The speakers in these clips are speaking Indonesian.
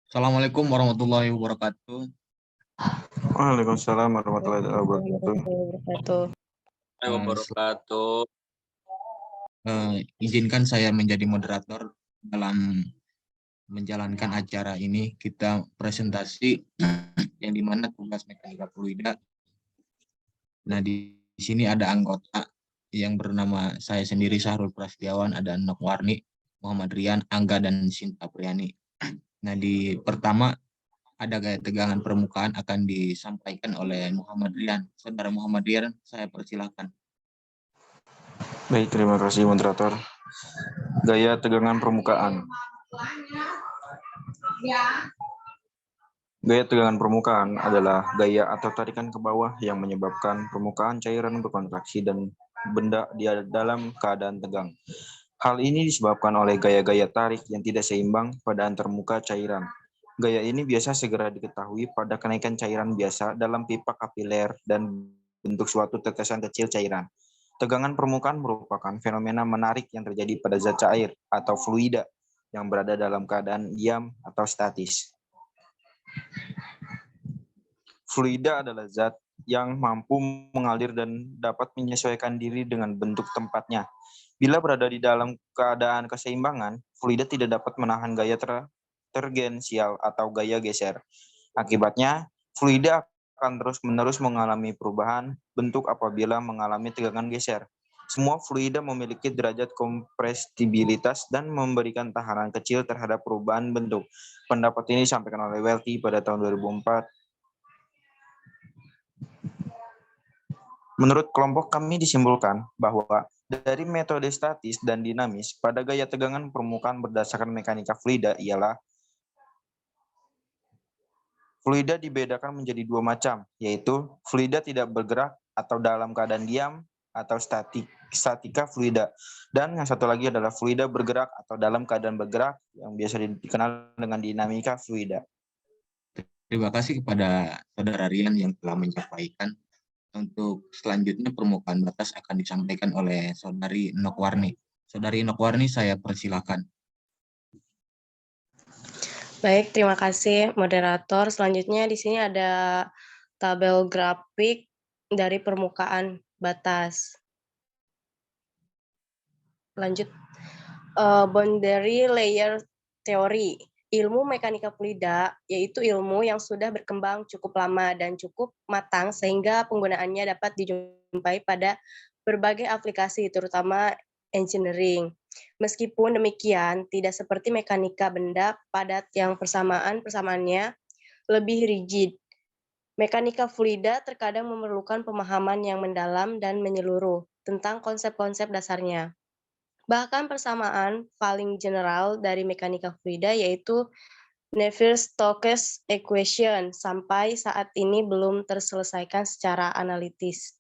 Assalamualaikum warahmatullahi wabarakatuh. Waalaikumsalam warahmatullahi wabarakatuh. Wabarakatuh. Izinkan saya menjadi moderator dalam menjalankan acara ini. Kita presentasi yang dimana tugas mekanika fluida. Nah, di sini ada anggota yang bernama saya sendiri Sahrul Prasetyawan, ada Nok Warni, Muhammad Rian, Angga, dan Sinta Priani. Nah, di pertama ada gaya tegangan permukaan akan disampaikan oleh Muhammad Rian. Saudara Muhammad Rian, saya persilahkan. Baik, terima kasih moderator. Gaya tegangan permukaan. Gaya tegangan permukaan adalah gaya atau tarikan ke bawah yang menyebabkan permukaan cairan berkontraksi dan benda di dalam keadaan tegang. Hal ini disebabkan oleh gaya-gaya tarik yang tidak seimbang pada antarmuka cairan. Gaya ini biasa segera diketahui pada kenaikan cairan biasa dalam pipa kapiler dan bentuk suatu tetesan kecil cairan. Tegangan permukaan merupakan fenomena menarik yang terjadi pada zat cair atau fluida yang berada dalam keadaan diam atau statis. Fluida adalah zat yang mampu mengalir dan dapat menyesuaikan diri dengan bentuk tempatnya. Bila berada di dalam keadaan keseimbangan, fluida tidak dapat menahan gaya tangensial atau gaya geser. Akibatnya, fluida akan terus-menerus mengalami perubahan bentuk apabila mengalami tegangan geser. Semua fluida memiliki derajat kompresibilitas dan memberikan tahanan kecil terhadap perubahan bentuk. Pendapat ini disampaikan oleh Welty pada tahun 2004. Menurut kelompok kami disimpulkan bahwa dari metode statis dan dinamis pada gaya tegangan permukaan berdasarkan mekanika fluida ialah fluida dibedakan menjadi dua macam, yaitu fluida tidak bergerak atau dalam keadaan diam atau statika fluida. Dan yang satu lagi adalah fluida bergerak atau dalam keadaan bergerak yang biasa dikenal dengan dinamika fluida. Terima kasih kepada Saudara Rian yang telah menyampaikan. Untuk selanjutnya permukaan batas akan disampaikan oleh Saudari Nok Warni. Saudari Nok Warni, saya persilakan. Baik, terima kasih moderator. Selanjutnya di sini ada tabel grafik dari permukaan batas. Lanjut, boundary layer theory. Ilmu mekanika fluida yaitu ilmu yang sudah berkembang cukup lama dan cukup matang sehingga penggunaannya dapat dijumpai pada berbagai aplikasi, terutama engineering. Meskipun demikian, tidak seperti mekanika benda padat yang persamaannya lebih rigid. Mekanika fluida terkadang memerlukan pemahaman yang mendalam dan menyeluruh tentang konsep-konsep dasarnya. Bahkan persamaan paling general dari mekanika fluida yaitu Navier-Stokes equation sampai saat ini belum terselesaikan secara analitis.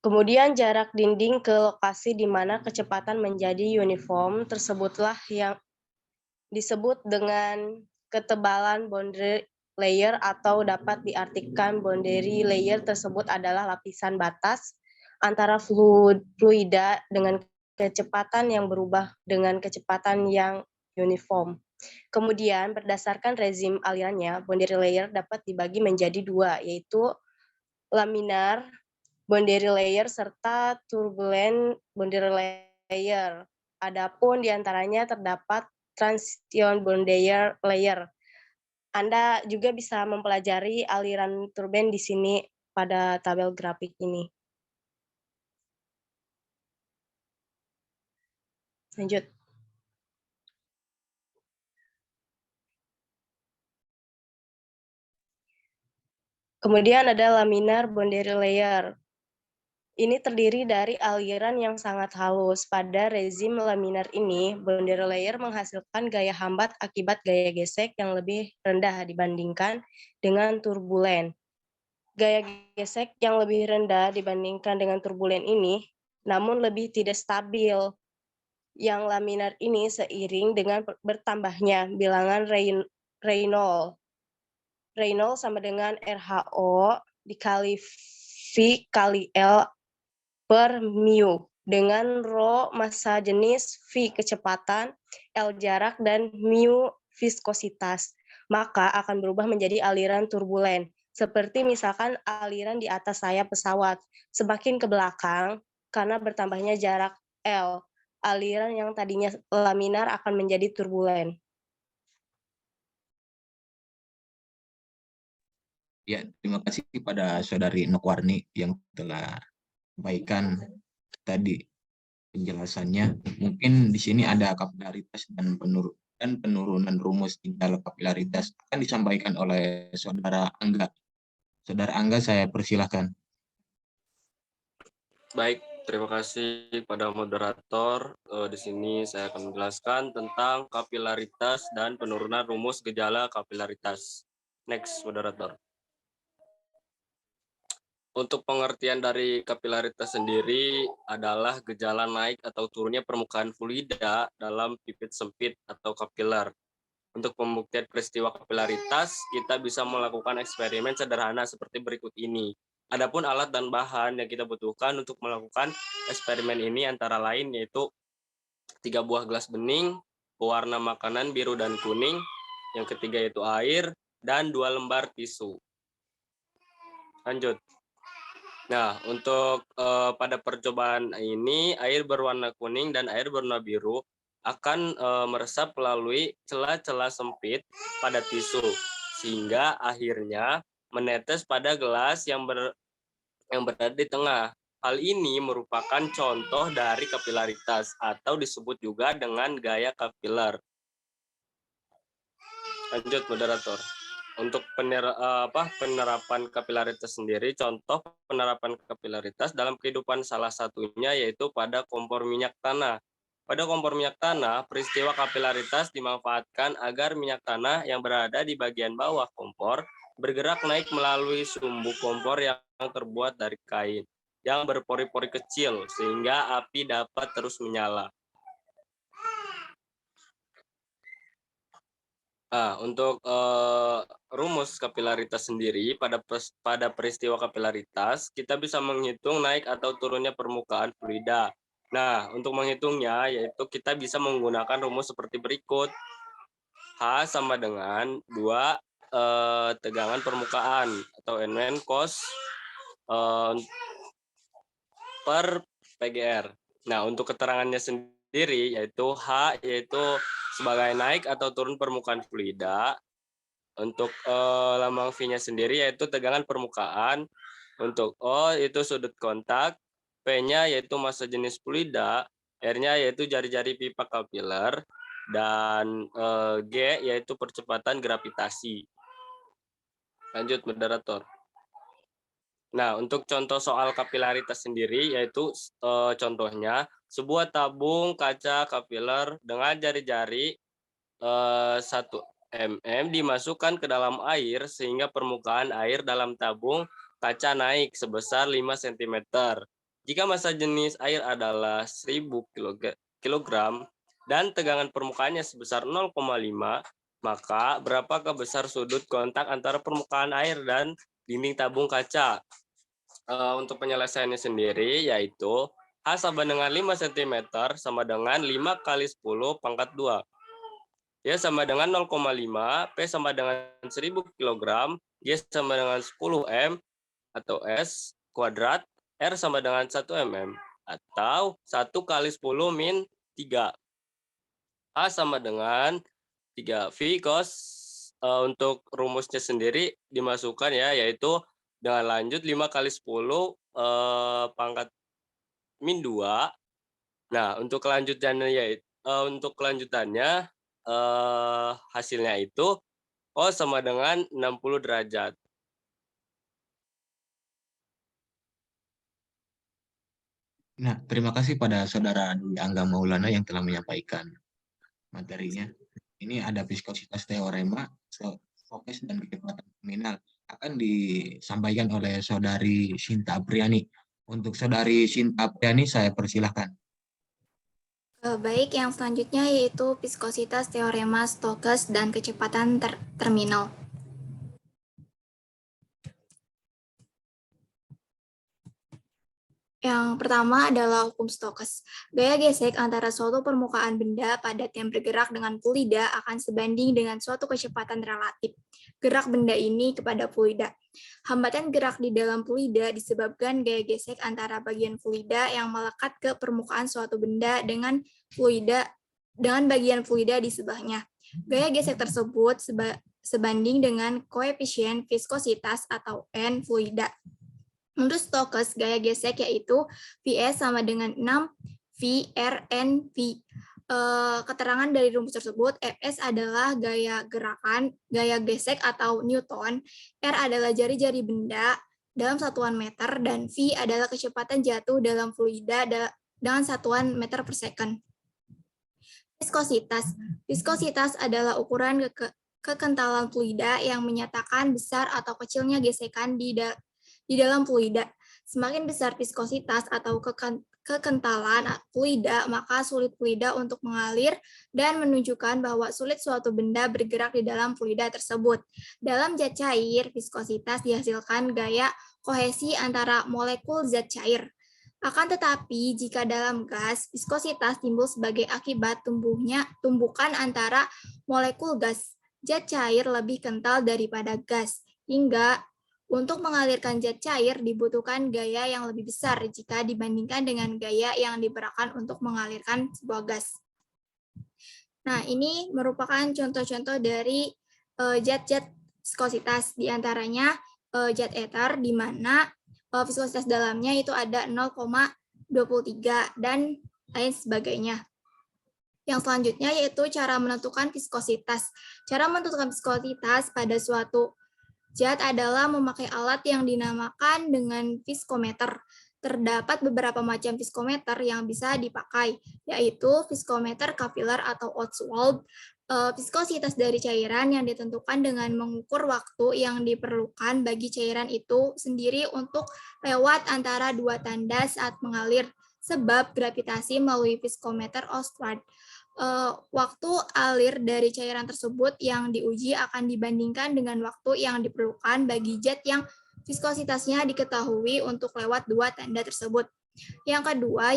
Kemudian jarak dinding ke lokasi di mana kecepatan menjadi uniform tersebutlah yang disebut dengan ketebalan boundary layer atau dapat diartikan boundary layer tersebut adalah lapisan batas antara fluida dengan kecepatan yang berubah dengan kecepatan yang uniform. Kemudian berdasarkan rezim alirannya, boundary layer dapat dibagi menjadi dua, yaitu laminar boundary layer serta turbulent boundary layer. Adapun diantaranya terdapat transition boundary layer. Anda juga bisa mempelajari aliran turben di sini pada tabel grafik ini. Lanjut. Kemudian ada laminar boundary layer. Ini terdiri dari aliran yang sangat halus. Pada rezim laminar ini, boundary layer menghasilkan gaya hambat akibat gaya gesek yang lebih rendah dibandingkan dengan turbulen. Gaya gesek yang lebih rendah dibandingkan dengan turbulen ini, namun lebih tidak stabil. Yang laminar ini seiring dengan bertambahnya bilangan Reynolds. Reynolds sama dengan RHO dikali V V kali L per mu dengan rho massa jenis, V kecepatan, L jarak, dan mu viskositas. Maka akan berubah menjadi aliran turbulen. Seperti misalkan aliran di atas sayap pesawat. Semakin ke belakang, karena bertambahnya jarak L, aliran yang tadinya laminar akan menjadi turbulen. Ya, terima kasih pada Saudari Nokwarni yang telah sampaikan tadi penjelasannya. Mungkin di sini ada kapilaritas dan penurunan rumus tinggal kapilaritas akan disampaikan oleh Saudara Angga. Saudara Angga, saya persilahkan. Baik, terima kasih pada moderator. Di sini saya akan menjelaskan tentang kapilaritas dan penurunan rumus gejala kapilaritas. Next, moderator. Untuk pengertian dari kapilaritas sendiri adalah gejala naik atau turunnya permukaan fluida dalam pipet sempit atau kapiler. Untuk pembuktian peristiwa kapilaritas, kita bisa melakukan eksperimen sederhana seperti berikut ini. Adapun alat dan bahan yang kita butuhkan untuk melakukan eksperimen ini antara lain yaitu 3 buah gelas bening, pewarna makanan biru dan kuning, yang ketiga yaitu air, dan 2 lembar tisu. Lanjut. Nah, untuk pada percobaan ini, air berwarna kuning dan air berwarna biru akan meresap melalui celah-celah sempit pada tisu, sehingga akhirnya menetes pada gelas yang berada di tengah. Hal ini merupakan contoh dari kapilaritas atau disebut juga dengan gaya kapiler. Lanjut, moderator. Untuk penerapan kapilaritas sendiri, contoh penerapan kapilaritas dalam kehidupan salah satunya yaitu pada kompor minyak tanah. Pada kompor minyak tanah, peristiwa kapilaritas dimanfaatkan agar minyak tanah yang berada di bagian bawah kompor bergerak naik melalui sumbu kompor yang terbuat dari kain yang berpori-pori kecil sehingga api dapat terus menyala. Untuk rumus kapilaritas sendiri pada peristiwa kapilaritas kita bisa menghitung naik atau turunnya permukaan fluida. Nah, untuk menghitungnya yaitu kita bisa menggunakan rumus seperti berikut. H sama dengan 2 tegangan permukaan atau Nn cos per PGR. Nah, untuk keterangannya sendiri yaitu H yaitu sebagai naik atau turun permukaan fluida. Untuk lambang V-nya sendiri yaitu tegangan permukaan. Untuk O itu sudut kontak, P-nya yaitu massa jenis fluida, R-nya yaitu jari-jari pipa kapiler, dan G yaitu percepatan gravitasi. Lanjut, moderator. Nah, untuk contoh soal kapilaritas sendiri yaitu contohnya sebuah tabung kaca kapiler dengan jari-jari 1 mm dimasukkan ke dalam air sehingga permukaan air dalam tabung kaca naik sebesar 5 cm. Jika massa jenis air adalah 1000 kg dan tegangan permukaannya sebesar 0,5, maka berapakah besar sudut kontak antara permukaan air dan dinding tabung kaca? Untuk penyelesaiannya sendiri yaitu H sama dengan 5 cm sama dengan 5 kali 10 pangkat 2. Y sama dengan 0,5, P sama dengan 1000 kg, G sama dengan 10 M atau S kuadrat, R sama dengan 1 mm atau 1 kali 10 min 3. A sama dengan 3 V cos untuk rumusnya sendiri dimasukkan ya, yaitu dengan lanjut 5 kali 10 pangkat min 2. Nah, untuk kelanjutannya yaitu hasilnya itu O sama dengan 60 derajat. Nah, terima kasih pada Saudara Dwi Angga Maulana yang telah menyampaikan materinya. Ini ada viskositas teorema, fokus dan kecepatan nominal akan disampaikan oleh Saudari Sinta Apriani. Untuk Saudari Sinta Apriani, saya persilahkan. Baik, yang selanjutnya yaitu viskositas teorema Stokes dan kecepatan terminal. Yang pertama adalah hukum Stokes. Gaya gesek antara suatu permukaan benda padat yang bergerak dengan fluida akan sebanding dengan suatu kecepatan relatif gerak benda ini kepada fluida. Hambatan gerak di dalam fluida disebabkan gaya gesek antara bagian fluida yang melekat ke permukaan suatu benda dengan bagian fluida di sebelahnya. Gaya gesek tersebut sebanding dengan koefisien viskositas atau N fluida. Menurut Stokes, gaya gesek yaitu Vs sama dengan 6 V Rn V. Keterangan dari rumus tersebut, Fs adalah gaya gesek atau Newton, R adalah jari-jari benda dalam satuan meter, dan V adalah kecepatan jatuh dalam fluida dengan satuan meter per second. Viskositas. Viskositas adalah ukuran kekentalan fluida yang menyatakan besar atau kecilnya gesekan di dalam fluida. Semakin besar viskositas atau kekentalan fluida, maka sulit fluida untuk mengalir dan menunjukkan bahwa sulit suatu benda bergerak di dalam fluida tersebut. Dalam zat cair, viskositas dihasilkan gaya kohesi antara molekul zat cair. Akan tetapi, jika dalam gas, viskositas timbul sebagai akibat tumbukan antara molekul gas. Zat cair lebih kental daripada gas, hingga untuk mengalirkan zat cair dibutuhkan gaya yang lebih besar jika dibandingkan dengan gaya yang diberikan untuk mengalirkan sebuah gas. Nah, ini merupakan contoh-contoh dari zat-zat viskositas, diantaranya zat eter, di mana viskositas dalamnya itu ada 0,23 dan lain sebagainya. Yang selanjutnya yaitu cara menentukan viskositas. Cara menentukan viskositas pada suatu zat adalah memakai alat yang dinamakan dengan viskometer. Terdapat beberapa macam viskometer yang bisa dipakai, yaitu viskometer kapiler atau Ostwald. Viskositas dari cairan yang ditentukan dengan mengukur waktu yang diperlukan bagi cairan itu sendiri untuk lewat antara dua tanda saat mengalir, sebab gravitasi melalui viskometer Ostwald. Waktu alir dari cairan tersebut yang diuji akan dibandingkan dengan waktu yang diperlukan bagi zat yang viskositasnya diketahui untuk lewat dua tanda tersebut. Yang kedua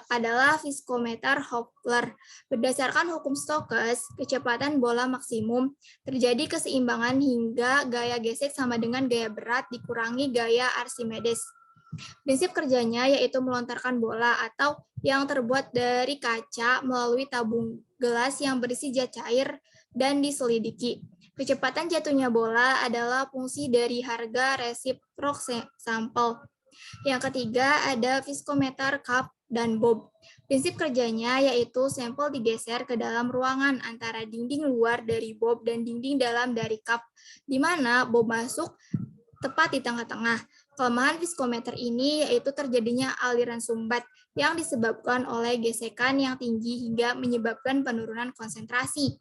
adalah viskometer Hofler. Berdasarkan hukum Stokes, kecepatan bola maksimum terjadi keseimbangan hingga gaya gesek sama dengan gaya berat dikurangi gaya Archimedes. Prinsip kerjanya yaitu melontarkan bola atau yang terbuat dari kaca melalui tabung gelas yang berisi zat cair dan diselidiki. Kecepatan jatuhnya bola adalah fungsi dari harga resiprok sampel. Yang ketiga ada viskometer cup dan bob. Prinsip kerjanya yaitu sampel digeser ke dalam ruangan antara dinding luar dari bob dan dinding dalam dari cup, di mana bob masuk tepat di tengah-tengah. Kelemahan viskometer ini yaitu terjadinya aliran sumbat yang disebabkan oleh gesekan yang tinggi hingga menyebabkan penurunan konsentrasi.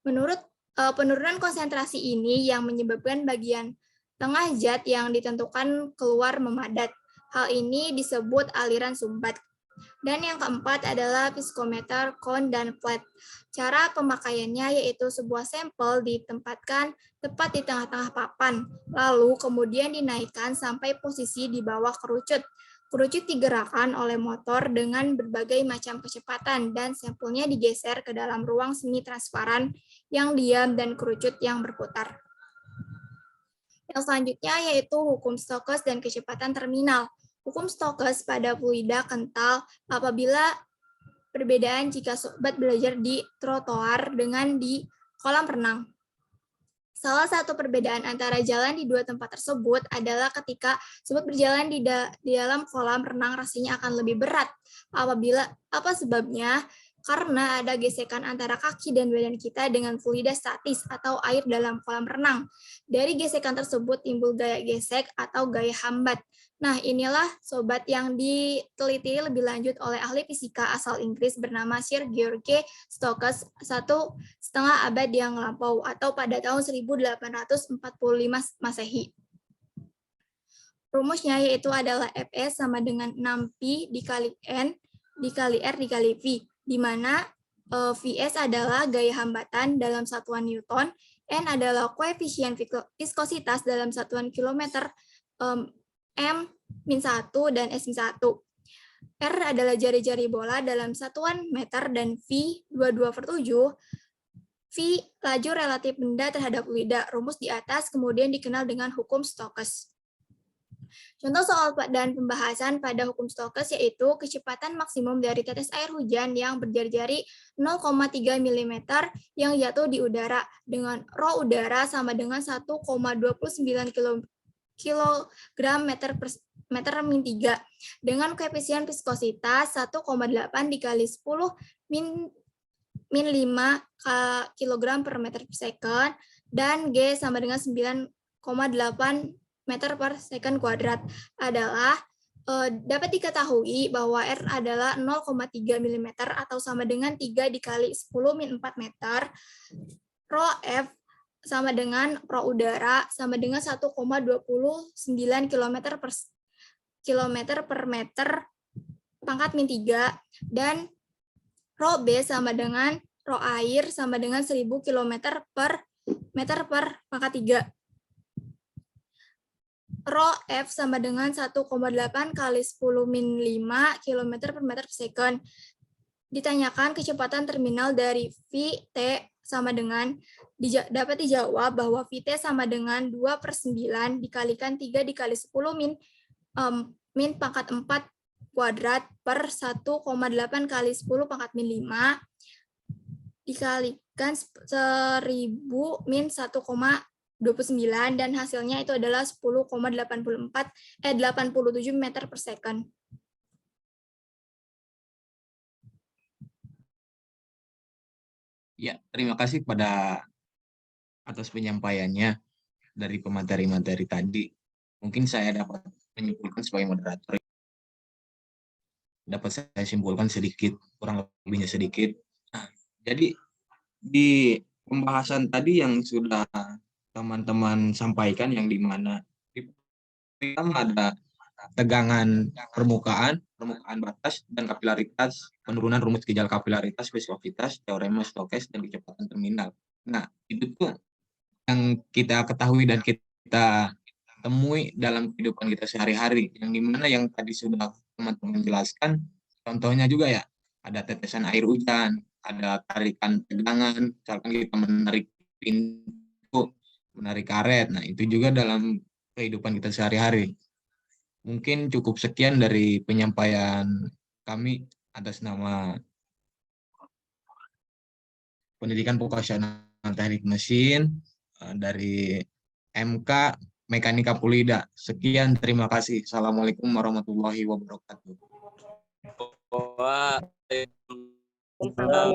Penurunan konsentrasi ini yang menyebabkan bagian tengah zat yang ditentukan keluar memadat. Hal ini disebut aliran sumbat. Dan yang keempat adalah viskometer cone dan flat. Cara pemakaiannya yaitu sebuah sampel ditempatkan tepat di tengah-tengah papan, lalu kemudian dinaikkan sampai posisi di bawah kerucut. Kerucut digerakkan oleh motor dengan berbagai macam kecepatan dan sampelnya digeser ke dalam ruang semi transparan yang diam dan kerucut yang berputar. Yang selanjutnya yaitu hukum Stokes dan kecepatan terminal. Hukum Stokes pada fluida kental apabila perbedaan jika sobat belajar di trotoar dengan di kolam renang. Salah satu perbedaan antara jalan di dua tempat tersebut adalah ketika sobat berjalan di dalam kolam renang rasanya akan lebih berat. Apa sebabnya? Karena ada gesekan antara kaki dan badan kita dengan fluida statis atau air dalam kolam renang. Dari gesekan tersebut timbul gaya gesek atau gaya hambat. Nah, inilah sobat yang diteliti lebih lanjut oleh ahli fisika asal Inggris bernama Sir George Stokes 1,5 abad yang lampau atau pada tahun 1845 Masehi. Rumusnya yaitu adalah Fs sama dengan 6Pi dikali N dikali R dikali V, di mana Vs adalah gaya hambatan dalam satuan Newton, N adalah koefisien viskositas dalam satuan kilometer, M-1 dan S-1. R adalah jari-jari bola dalam satuan meter dan V 22/7. V laju relatif benda terhadap fluida. Rumus di atas kemudian dikenal dengan hukum Stokes. Contoh soal dan pembahasan pada hukum Stokes yaitu kecepatan maksimum dari tetes air hujan yang berjari-jari 0,3 mm yang jatuh di udara dengan rho udara sama dengan 1,29 kg meter min 3 dengan koefisien viskositas 1,8 dikali 10 min 5 kg per meter per second dan G sama dengan 9,8 meter per second kuadrat adalah dapat diketahui bahwa R adalah 0,3 mm atau sama dengan 3 dikali 10 min 4 meter. Rho F sama dengan rho udara sama dengan 1,29 km per meter pangkat min 3 dan rho B sama dengan rho air sama dengan 1000 km per meter per pangkat 3. Rho F sama dengan 1,8 kali 10 min 5 km per meter per second. Ditanyakan kecepatan terminal dari Vt sama dengan, dapat dijawab bahwa Vt sama dengan 2/9 dikalikan 3 dikali 10 min pangkat 4 kuadrat per 1,8 kali 10 pangkat min 5 dikalikan 1000 min 1,29 dan hasilnya itu adalah 10,87 meter per second. Ya, terima kasih atas penyampaiannya dari pemateri-materi tadi. Mungkin saya dapat menyimpulkan sebagai moderator. Dapat saya simpulkan sedikit, kurang lebihnya sedikit. Jadi di pembahasan tadi yang sudah teman-teman sampaikan, yang dimana pertama ada tegangan permukaan batas, dan kapilaritas, penurunan rumus gejala kapilaritas, viskositas, teorema Stokes, dan kecepatan terminal. Nah, itu tuh yang kita ketahui dan kita temui dalam kehidupan kita sehari-hari, yang dimana yang tadi sudah teman-teman jelaskan, contohnya juga ya, ada tetesan air hujan, ada tarikan tegangan, misalkan kita menarik pintu, menarik karet, nah itu juga dalam kehidupan kita sehari-hari. Mungkin cukup sekian dari penyampaian kami atas nama Pendidikan Vokasional Teknik Mesin dari MK Mekanika Fluida. Sekian, terima kasih. Assalamualaikum warahmatullahi wabarakatuh. Waalaikumsalam.